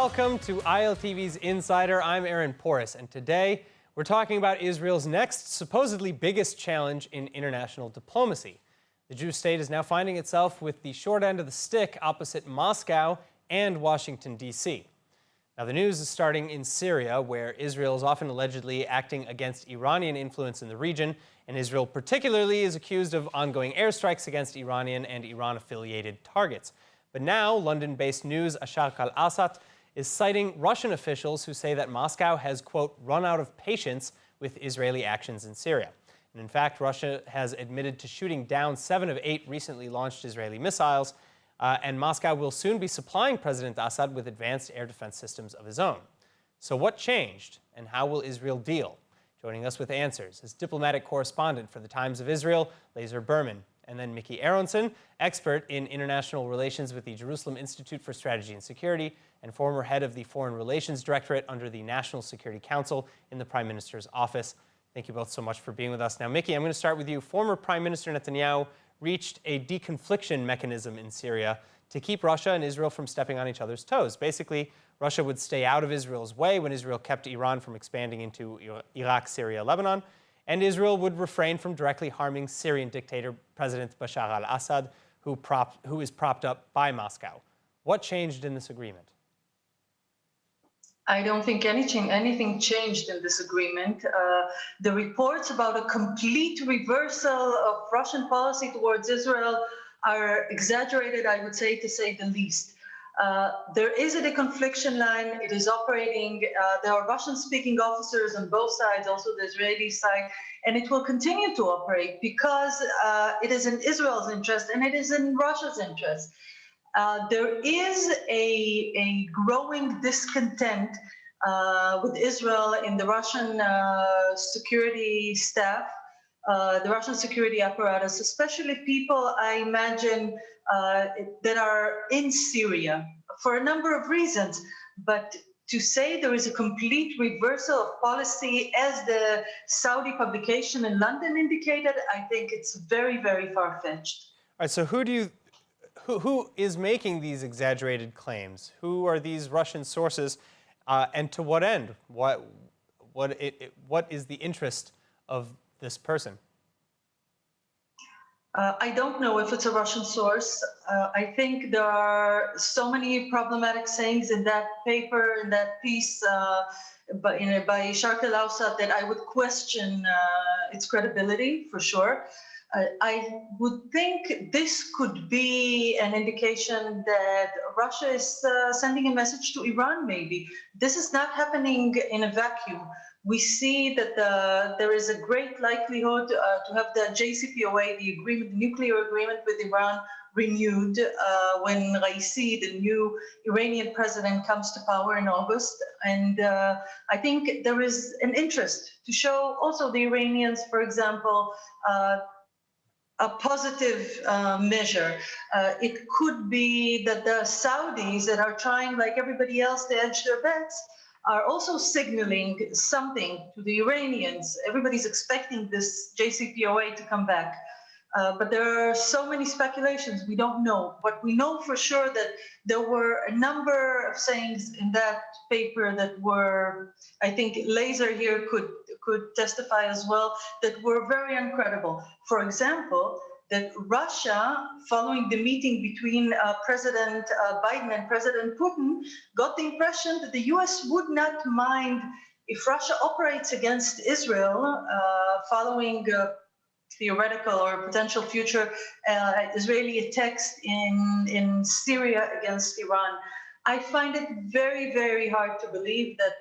Welcome to ILTV's Insider. I'm Aaron Porras, and today we're talking about Israel's next supposedly biggest challenge in international diplomacy. The Jewish state is now finding itself with the short end of the stick opposite Moscow and Washington, D.C. Now, the news is starting in Syria, where Israel is often allegedly acting against Iranian influence in the region, and Israel particularly is accused of ongoing airstrikes against Iranian and Iran-affiliated targets. But now, London-based news Asharq al-Awsat is citing Russian officials who say that Moscow has, quote, run out of patience with Israeli actions in Syria. And in fact, Russia has admitted to shooting down 7 of 8 recently launched Israeli missiles, and Moscow will soon be supplying President Assad with advanced air defense systems of his own. So what changed, and how will Israel deal? Joining us with answers is diplomatic correspondent for the Times of Israel, Lazer Berman, and then Mickey Aronson, expert in international relations with the Jerusalem Institute for Strategy and Security, and former head of the Foreign Relations Directorate under the National Security Council in the Prime Minister's office. Thank you both so much for being with us. Now, Mickey, I'm going to start with you. Former Prime Minister Netanyahu reached a deconfliction mechanism in Syria to keep Russia and Israel from stepping on each other's toes. Basically, Russia would stay out of Israel's way when Israel kept Iran from expanding into Iraq, Syria, Lebanon, and Israel would refrain from directly harming Syrian dictator President Bashar al-Assad, who is propped up by Moscow. What changed in this agreement? I don't think anything changed in this agreement. The reports about a complete reversal of Russian policy towards Israel are exaggerated, I would say, to say the least. There is a deconfliction line. It is operating. There are Russian-speaking officers on both sides, also the Israeli side, and it will continue to operate because it is in Israel's interest and it is in Russia's interest. There is a growing discontent with Israel in the Russian security staff, the Russian security apparatus, especially people, I imagine, that are in Syria for a number of reasons. But to say there is a complete reversal of policy, as the Saudi publication in London indicated, I think it's very, very far-fetched. All right, so who is making these exaggerated claims? Who are these Russian sources, and to what end? What is the interest of this person? I don't know if it's a Russian source. I think there are so many problematic sayings in that paper, in that piece by Asharq al-Awsat, that I would question its credibility for sure. I would think this could be an indication that Russia is sending a message to Iran, maybe. This is not happening in a vacuum. We see that there is a great likelihood to have the JCPOA, the nuclear agreement with Iran, renewed when Raisi, the new Iranian president, comes to power in August. And I think there is an interest to show also the Iranians, for example, a positive measure. It could be that the Saudis that are trying, like everybody else, to hedge their bets, are also signaling something to the Iranians. Everybody's expecting this JCPOA to come back. But there are so many speculations, we don't know. But we know for sure that there were a number of sayings in that paper that were, I think Lazer here could testify as well, that were very incredible. For example, that Russia, following the meeting between President Biden and President Putin, got the impression that the US would not mind if Russia operates against Israel following theoretical or potential future Israeli attacks in Syria against Iran. I find it very, very hard to believe that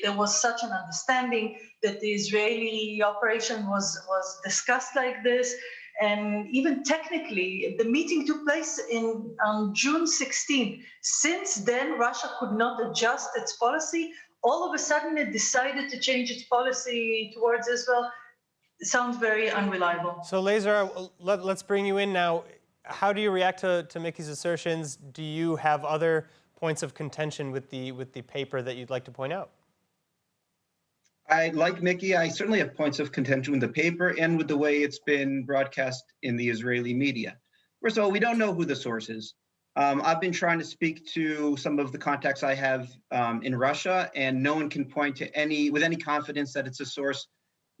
there was such an understanding, that the Israeli operation was discussed like this. And even technically, the meeting took place on June 16th. Since then, Russia could not adjust its policy. All of a sudden, it decided to change its policy towards Israel. It sounds very unreliable. So, Lazer, let's bring you in now. How do you react to Mickey's assertions? Do you have other points of contention with the paper that you'd like to point out? Like Mickey, I certainly have points of contention with the paper and with the way it's been broadcast in the Israeli media. First of all, we don't know who the source is. I've been trying to speak to some of the contacts I have in Russia, and no one can point to with any confidence that it's a source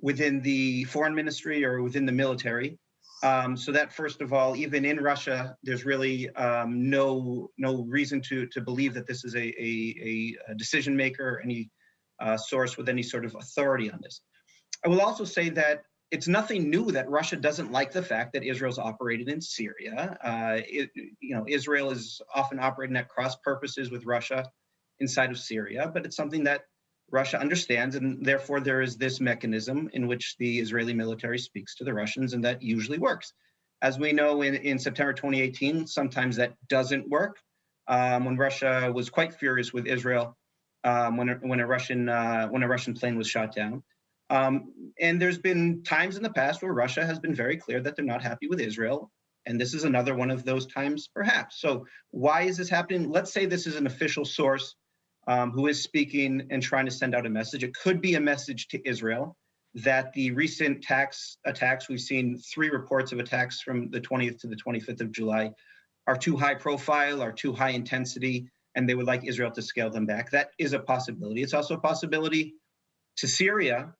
within the foreign ministry or within the military. So that, first of all, even in Russia, there's really no reason to believe that this is a decision maker, any source with any sort of authority on this. I will also say that it's nothing new that Russia doesn't like the fact that Israel's operated in Syria. Israel is often operating at cross purposes with Russia inside of Syria, but it's something that Russia understands, and therefore there is this mechanism in which the Israeli military speaks to the Russians, and that usually works. As we know, in September 2018, sometimes that doesn't work. When Russia was quite furious with Israel, when a Russian plane was shot down. And there's been times in the past where Russia has been very clear that they're not happy with Israel. And this is another one of those times, perhaps. So why is this happening? Let's say this is an official source who is speaking and trying to send out a message. It could be a message to Israel that the recent attacks, we've seen 3 reports of attacks from the 20th to the 25th of July, are too high profile, are too high intensity, and they would like Israel to scale them back. That is a possibility. It's also a possibility to Syria,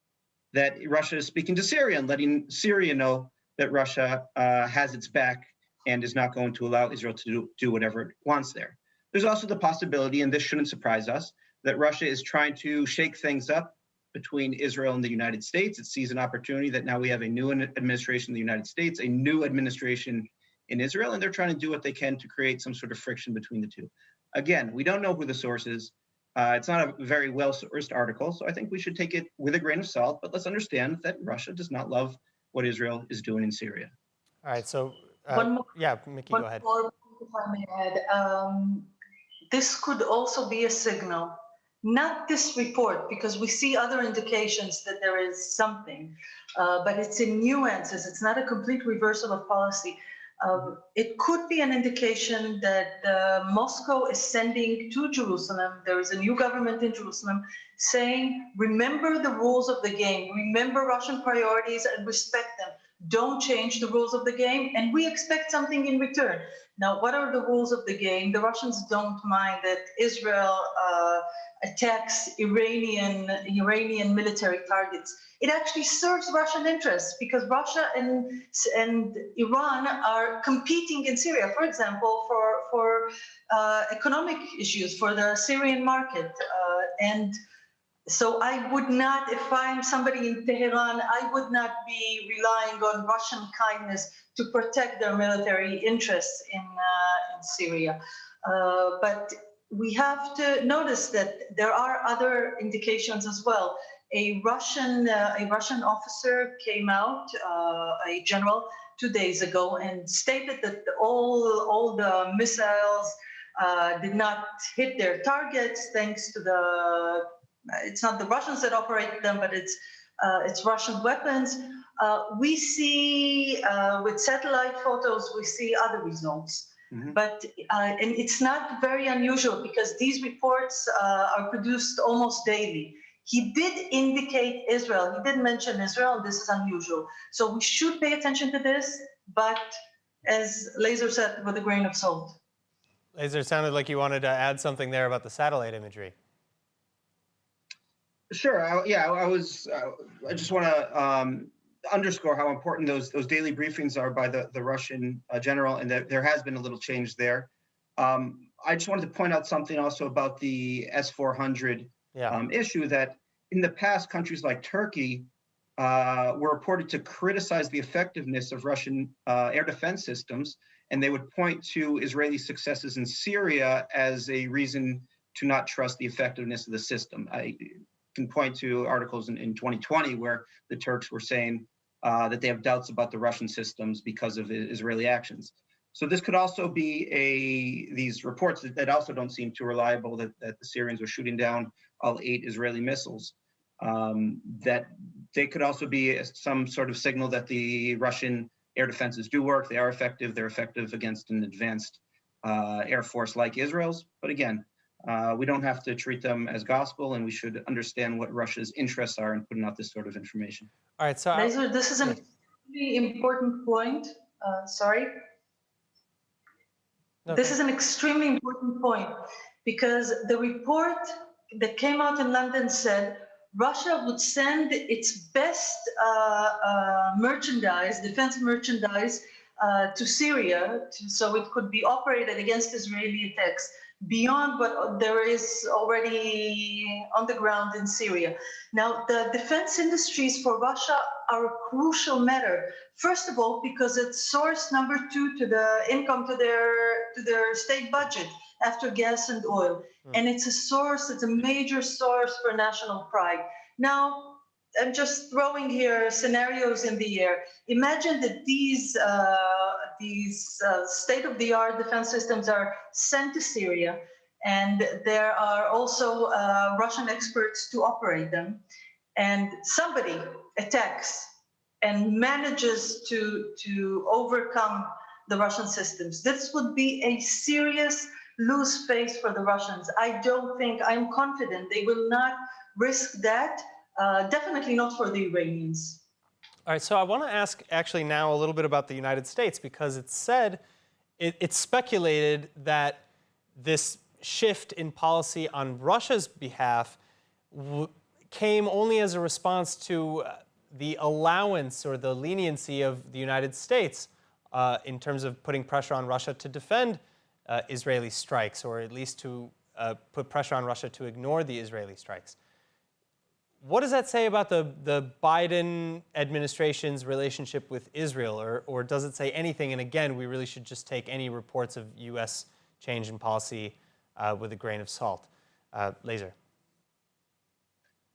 that Russia is speaking to Syria and letting Syria know that Russia has its back and is not going to allow Israel to do whatever it wants there. There's also the possibility, and this shouldn't surprise us, that Russia is trying to shake things up between Israel and the United States. It sees an opportunity that now we have a new administration in the United States, a new administration in Israel, and they're trying to do what they can to create some sort of friction between the two. Again, we don't know who the source is. It's not a very well-sourced article, so I think we should take it with a grain of salt, but let's understand that Russia does not love what Israel is doing in Syria. All right, so yeah, Mickey, go ahead. One more, if I may add. This could also be a signal, not this report, because we see other indications that there is something, but it's in nuances. It's not a complete reversal of policy. It could be an indication that Moscow is sending to Jerusalem, there is a new government in Jerusalem, saying, remember the rules of the game, remember Russian priorities and respect them. Don't change the rules of the game, and we expect something in return. Now, what are the rules of the game? The Russians don't mind that Israel attacks Iranian military targets. It actually serves Russian interests because Russia and Iran are competing in Syria, for example, for economic issues, for the Syrian market. And so I would not, if I'm somebody in Tehran, I would not be relying on Russian kindness to protect their military interests in Syria. But we have to notice that there are other indications as well. A Russian officer came out, a general, 2 days ago, and stated that all the missiles did not hit their targets thanks to it's not the Russians that operate them, but it's Russian weapons. We see with satellite photos, we see other results. Mm-hmm. But and it's not very unusual because these reports are produced almost daily. He did indicate Israel. He did mention Israel, and this is unusual. So we should pay attention to this, but as Laser said, with a grain of salt. Laser, sounded like you wanted to add something there about the satellite imagery. Sure. I just want to underscore how important those daily briefings are by the Russian general, and that there has been a little change there. I just wanted to point out something also about the S-400 issue, that in the past, countries like Turkey were reported to criticize the effectiveness of Russian air defense systems, and they would point to Israeli successes in Syria as a reason to not trust the effectiveness of the system. I can point to articles in 2020 where the Turks were saying that they have doubts about the Russian systems because of Israeli actions. So this could also be these reports that also don't seem too reliable, that the Syrians were shooting down all 8 Israeli missiles, that they could also be some sort of signal that the Russian air defenses do work. They are effective. They're effective against an advanced air force like Israel's. But again, we don't have to treat them as gospel, and we should understand what Russia's interests are in putting out this sort of information. All right, so Laser, this is a really important point. Sorry. This is an extremely important point because the report that came out in London said Russia would send its best merchandise, defense merchandise, to Syria so it could be operated against Israeli attacks beyond what there is already on the ground in Syria. Now, the defense industries for Russia are a crucial matter. First of all, because it's source number 2 to the income to their state budget after gas and oil. And it's a major source for national pride. Now, I'm just throwing here scenarios in the air. Imagine that these state-of-the-art defense systems are sent to Syria, and there are also Russian experts to operate them, and somebody attacks and manages to overcome the Russian systems. This would be a serious lose face for the Russians. I'm confident they will not risk that. Definitely not for the Iranians. All right, so I want to ask actually now a little bit about the United States, because it's speculated that this shift in policy on Russia's behalf came only as a response to the allowance or the leniency of the United States in terms of putting pressure on Russia to defend Israeli strikes, or at least to put pressure on Russia to ignore the Israeli strikes. What does that say about the Biden administration's relationship with Israel, or does it say anything? And again, we really should just take any reports of U.S. change in policy with a grain of salt. Laser.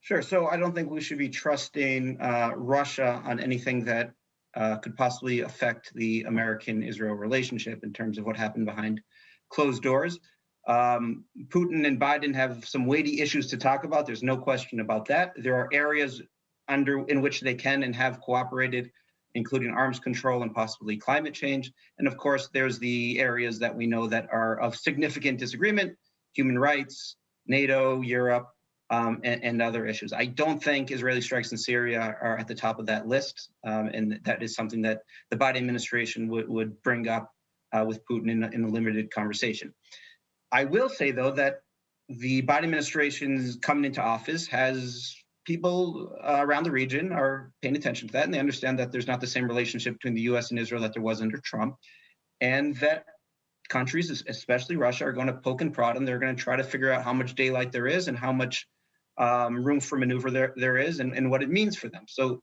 Sure. So I don't think we should be trusting Russia on anything that could possibly affect the American-Israel relationship in terms of what happened behind closed doors. Putin and Biden have some weighty issues to talk about. There's no question about that. There are areas in which they can and have cooperated, including arms control and possibly climate change. And of course, there's the areas that we know that are of significant disagreement: human rights, NATO, Europe, and other issues. I don't think Israeli strikes in Syria are at the top of that list, and that is something that the Biden administration would bring up with Putin in a limited conversation. I will say, though, that the Biden administration's coming into office has people around the region are paying attention to that, and they understand that there's not the same relationship between the U.S. and Israel that there was under Trump, and that countries, especially Russia, are going to poke and prod, and they're going to try to figure out how much daylight there is and how much room for maneuver there is and what it means for them. So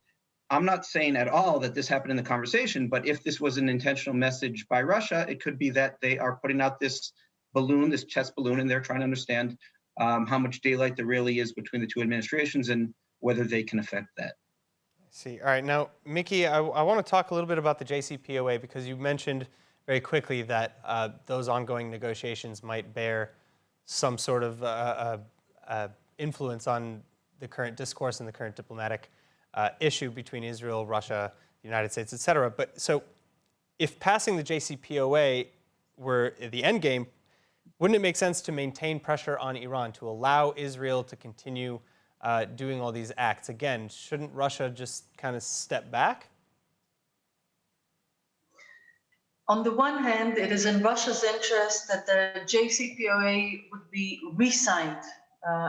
I'm not saying at all that this happened in the conversation, but if this was an intentional message by Russia, it could be that they are putting out this balloon, this chess balloon, and they're trying to understand how much daylight there really is between the two administrations and whether they can affect that. I see. All right. Now, Mickey, I want to talk a little bit about the JCPOA, because you mentioned very quickly that those ongoing negotiations might bear some sort of influence on the current discourse and the current diplomatic issue between Israel, Russia, the United States, et cetera. But so if passing the JCPOA were the end game, wouldn't it make sense to maintain pressure on Iran, to allow Israel to continue doing all these acts? Again, shouldn't Russia just kind of step back? On the one hand, it is in Russia's interest that the JCPOA would be re-signed,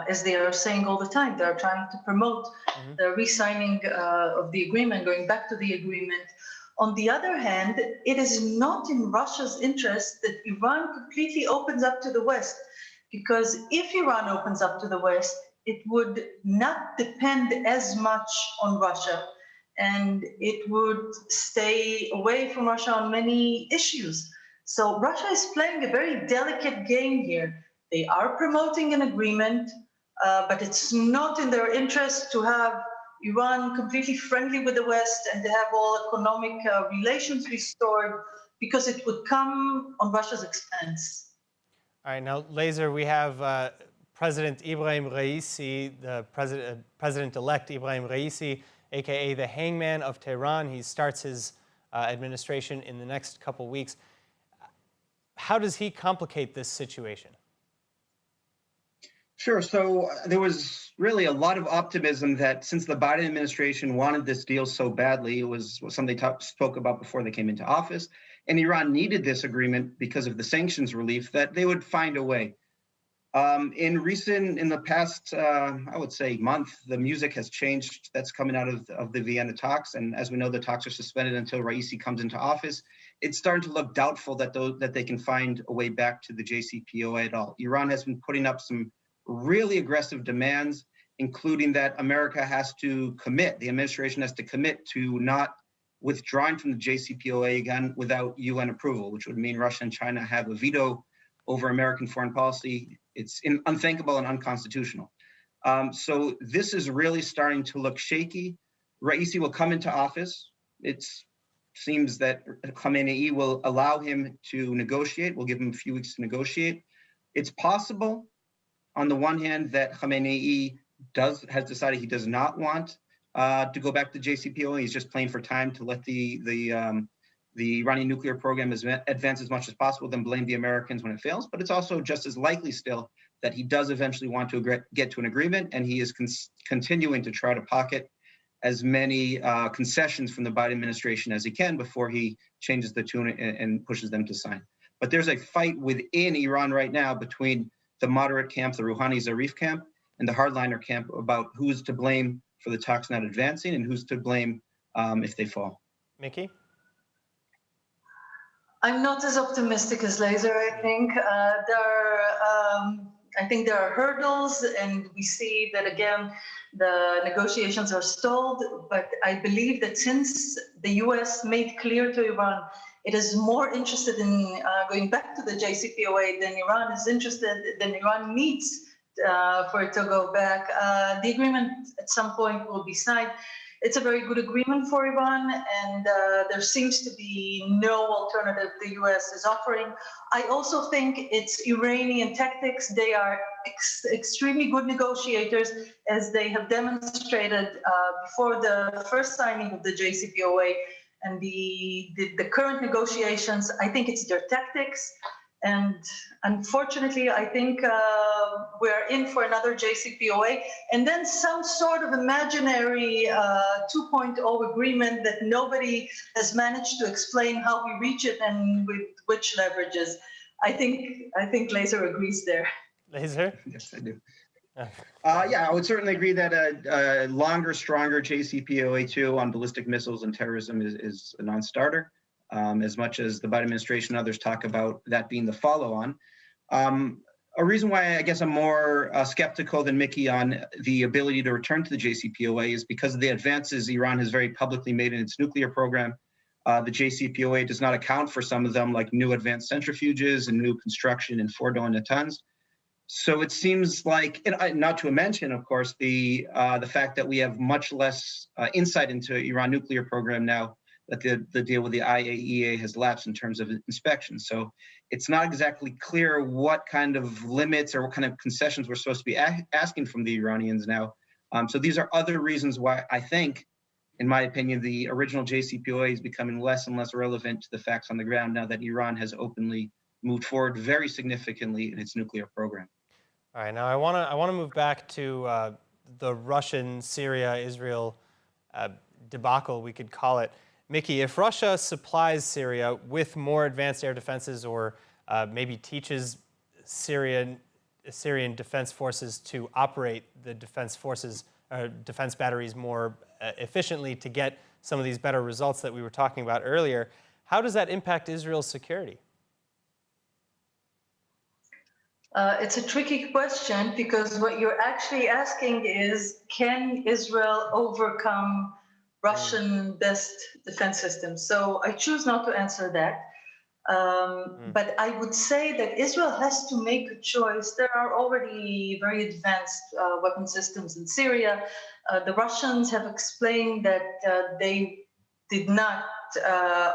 as they are saying all the time. They are trying to promote the re-signing of the agreement, going back to the agreement. On the other hand, it is not in Russia's interest that Iran completely opens up to the West, because if Iran opens up to the West, it would not depend as much on Russia, and it would stay away from Russia on many issues. So Russia is playing a very delicate game here. They are promoting an agreement, but it's not in their interest to have Iran completely friendly with the West and to have all economic relations restored, because it would come on Russia's expense. All right, now, Laser, we have President Ibrahim Raisi, the President-elect Ibrahim Raisi, aka the hangman of Tehran. He starts his administration in the next couple weeks. How does he complicate this situation? Sure. So there was really a lot of optimism that since the Biden administration wanted this deal so badly, it was something they spoke about before they came into office, and Iran needed this agreement because of the sanctions relief, that they would find a way. In the past, I would say month, the music has changed that's coming out of the Vienna talks. And as we know, the talks are suspended until Raisi comes into office. It's starting to look doubtful that they can find a way back to the JCPOA at all. Iran has been putting up some really aggressive demands, including that America has to commit, the administration has to commit to not withdrawing from the JCPOA again without UN approval, which would mean Russia and China have a veto over American foreign policy. It's unthinkable and unconstitutional. So this is really starting to look shaky. Raisi will come into office. It seems that Khamenei will allow him to negotiate. We'll give him a few weeks to negotiate. It's possible, on the one hand, that Khamenei has decided he does not want to go back to JCPOA. He's just playing for time to let the Iranian nuclear program advance as much as possible, then blame the Americans when it fails. But it's also just as likely still that he does eventually want to get to an agreement, and he is continuing to try to pocket as many concessions from the Biden administration as he can before he changes the tune and pushes them to sign. But there's a fight within Iran right now between the moderate camp, the Rouhani Zarif camp, and the hardliner camp about who's to blame for the talks not advancing and who's to blame if they fall. Mickey? I'm not as optimistic as Laser, I think. I think there are hurdles, and we see that, again, the negotiations are stalled. But I believe that since the US made clear to Iran it is more interested in going back to the JCPOA than Iran is interested, than Iran needs for it to go back, the agreement at some point will be signed. It's a very good agreement for Iran, and there seems to be no alternative the US is offering. I also think it's Iranian tactics. They are extremely good negotiators, as they have demonstrated before the first signing of the JCPOA and the current negotiations. I think it's their tactics. And unfortunately, I think we're in for another JCPOA, and then some sort of imaginary 2.0 agreement that nobody has managed to explain how we reach it and with which leverages. I think Laser agrees there. Laser? Yes, I do. Yeah, I would certainly agree that a longer, stronger JCPOA 2 on ballistic missiles and terrorism is a non-starter. As much as the Biden administration and others talk about that being the follow-on. A reason why I guess I'm more skeptical than Mickey on the ability to return to the JCPOA is because of the advances Iran has very publicly made in its nuclear program. The JCPOA does not account for some of them, like new advanced centrifuges and new construction in Fordo and Natanz. So it seems like, and not to mention, of course, the fact that we have much less insight into Iran nuclear program now, that the deal with the IAEA has lapsed in terms of inspection. So it's not exactly clear what kind of limits or what kind of concessions we're supposed to be asking from the Iranians now. So these are other reasons why I think, in my opinion, the original JCPOA is becoming less and less relevant to the facts on the ground now that Iran has openly moved forward very significantly in its nuclear program. All right, now I want to move back to the Russian, Syria, Israel debacle, we could call it. Mickey, if Russia supplies Syria with more advanced air defenses, or maybe teaches Syrian defense forces to operate the defense batteries more efficiently to get some of these better results that we were talking about earlier, how does that impact Israel's security? It's a tricky question, because what you're actually asking is, can Israel overcome Russian best defense systems? So I choose not to answer that. But I would say that Israel has to make a choice. There are already very advanced weapon systems in Syria. The Russians have explained that they did not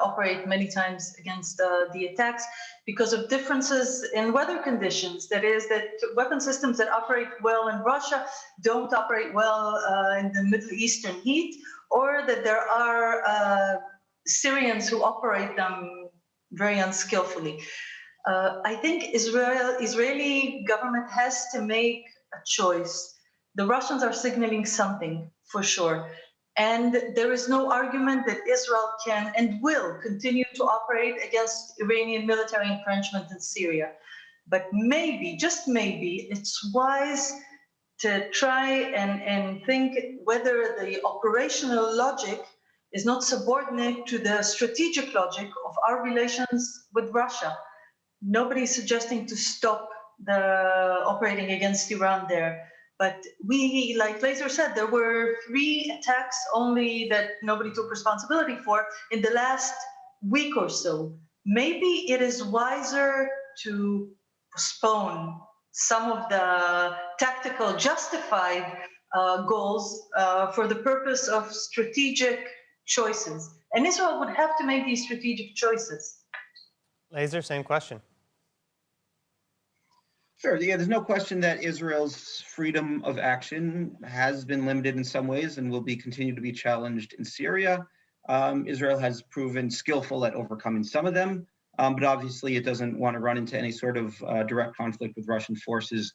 operate many times against the attacks because of differences in weather conditions. That is, that weapon systems that operate well in Russia don't operate well in the Middle Eastern heat, or that there are Syrians who operate them very unskillfully. I think Israeli government has to make a choice. The Russians are signaling something, for sure. And there is no argument that Israel can and will continue to operate against Iranian military entrenchment in Syria. But maybe, just maybe, it's wise to try and think whether the operational logic is not subordinate to the strategic logic of our relations with Russia. Nobody's suggesting to stop the operating against Iran there. But we, like Laser said, there were 3 attacks only that nobody took responsibility for in the last week or so. Maybe it is wiser to postpone some of the tactical justified goals for the purpose of strategic choices. And Israel would have to make these strategic choices. Laser, same question. Sure. Yeah, there's no question that Israel's freedom of action has been limited in some ways and will be continue to be challenged in Syria. Israel has proven skillful at overcoming some of them, but obviously it doesn't want to run into any sort of direct conflict with Russian forces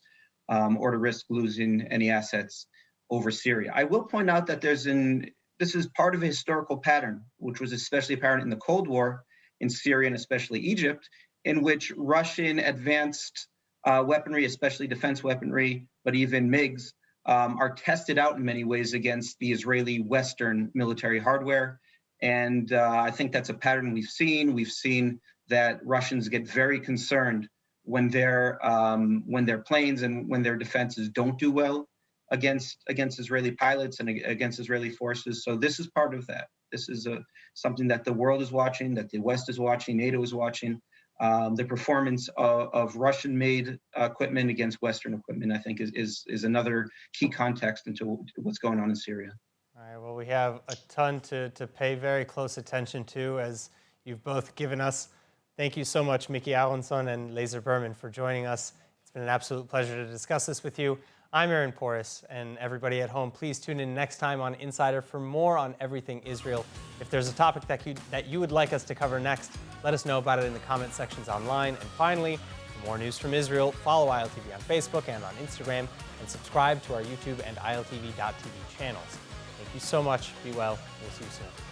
or to risk losing any assets over Syria. I will point out that this is part of a historical pattern, which was especially apparent in the Cold War in Syria and especially Egypt, in which Russian advanced weaponry, especially defense weaponry, but even MiGs, are tested out in many ways against the Israeli Western military hardware. And I think that's a pattern we've seen. We've seen that Russians get very concerned when their planes and when their defenses don't do well against Israeli pilots and against Israeli forces. So this is part of that. This is something that the world is watching, that the West is watching, NATO is watching. The performance of Russian-made equipment against Western equipment, I think, is another key context into what's going on in Syria. All right, well, we have a ton to pay very close attention to, as you've both given us. Thank you so much, Mickey Alanson and Laser Berman, for joining us. It's been an absolute pleasure to discuss this with you. I'm Aaron Porras, and everybody at home, please tune in next time on Insider for more on everything Israel. If there's a topic that you would like us to cover next, let us know about it in the comment sections online. And finally, for more news from Israel, follow ILTV on Facebook and on Instagram, and subscribe to our YouTube and ILTV.tv channels. Thank you so much. Be well. We'll see you soon.